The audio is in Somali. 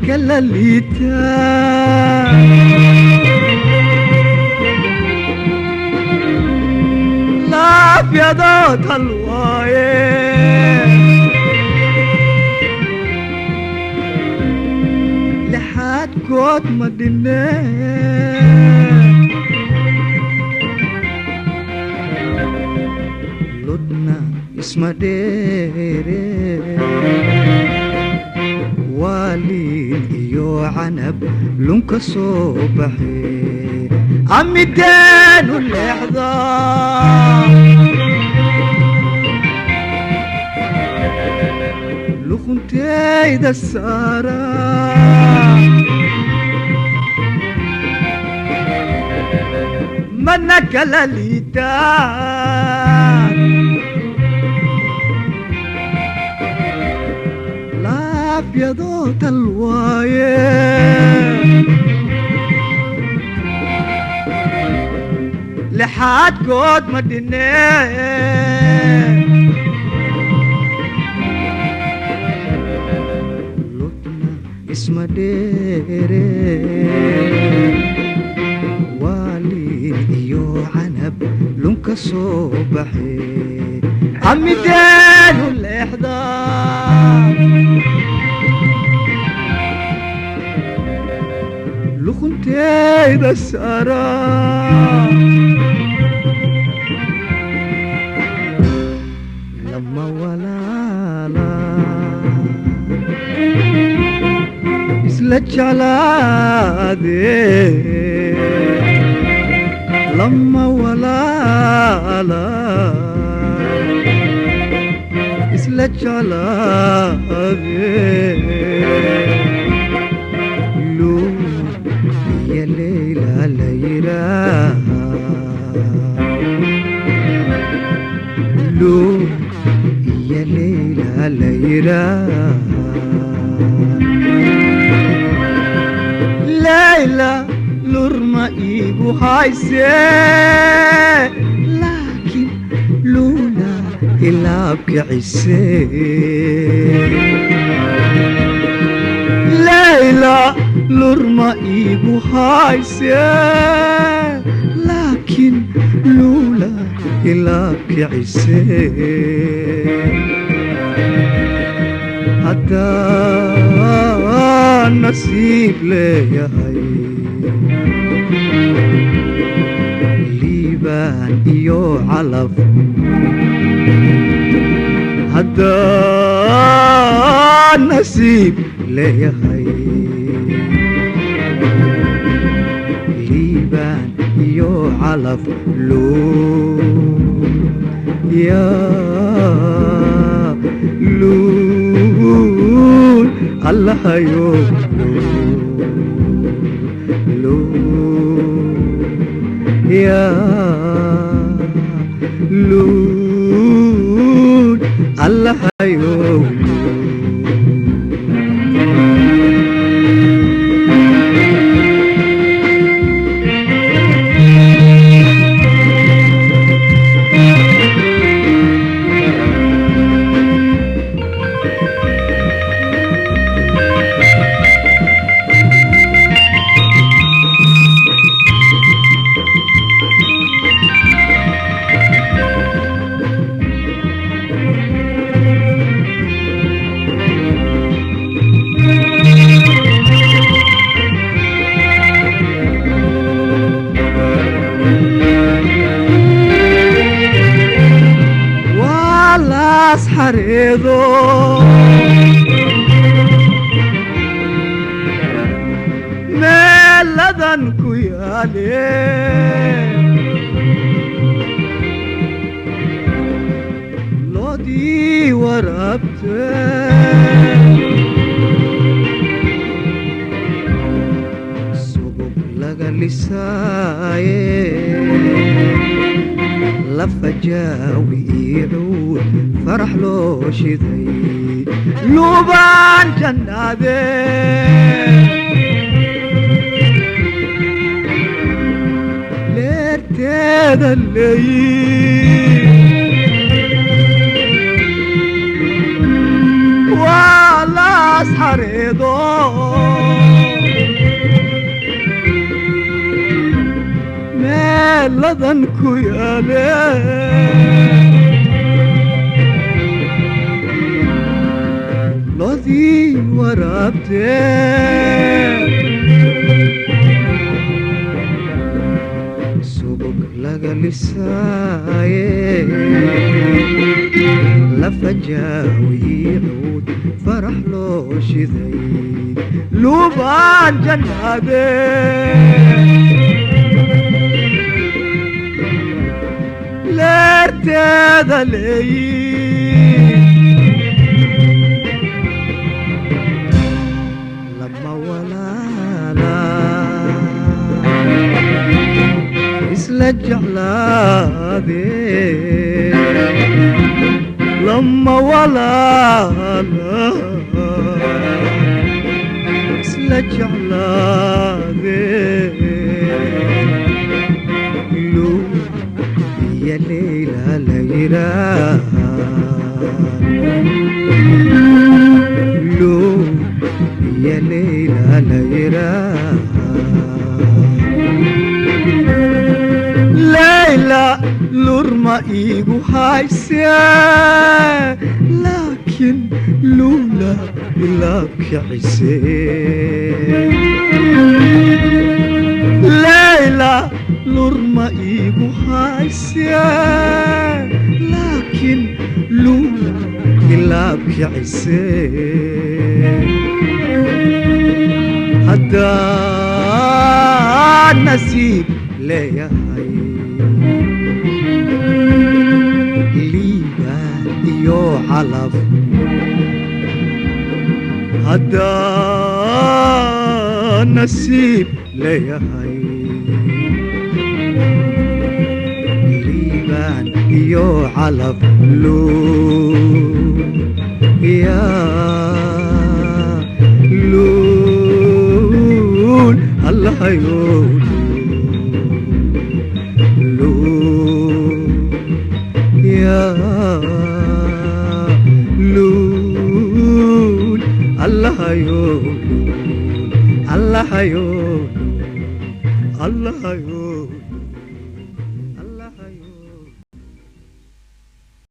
kala liitaa laafyadoo tal waaye lixaadkood ma dhineen ludna isma dheere waalin iyo canab lunka soo baxee amideenu leexdaa luquntayda saaraa mana kala liitaa laafyadoo tal waaye lixaadkood ma dhineen ludna isma dheere waalin iyo canab lunka soo baxee amideenu leexdaa luquntayda saaraa lama walaala isla jeclaadee lama walaala isla jeclaadee يا ليلى ليلى لو يا ليلى ليلى ليلى لورما إيبو هايسي لكن لولا إلابك عسي ليلى لورما إيبو هايسي لكن لولا إلابك عسي حتى نصيب لي ليبان إيو علف حتى نصيب لي ليبان يو علف لون يا لون الله يو لون يا لون الله يو حريضو ميلدن كيالي لودي وربت سوق لغا لسايه لفجاوي يعود فرح لو شذي لوبان جنادي ليرتيد الليل والله اسحر يضوء ladan ku yaale lodii waraabtee subag laga lisaaye lafajaawi cuud farax loo shiday lubaan jannaadee leerteeda leeyi lama walaala isla jeclaadee lama walaala isla jeclaadee يا ليلى ليلى لو يا ليلى ليلى ليلى لورما إيجو هايسيا لكن لولا لك عسير ليلى لورما إيجو هايسيا لكن لولا لك عسير هدا نسيب ليا ليبا يو علف هدا نسيب ليا ليبان يو علف لو يا لول الله يقول لول يا لول الله يقول الله يقول الله يقول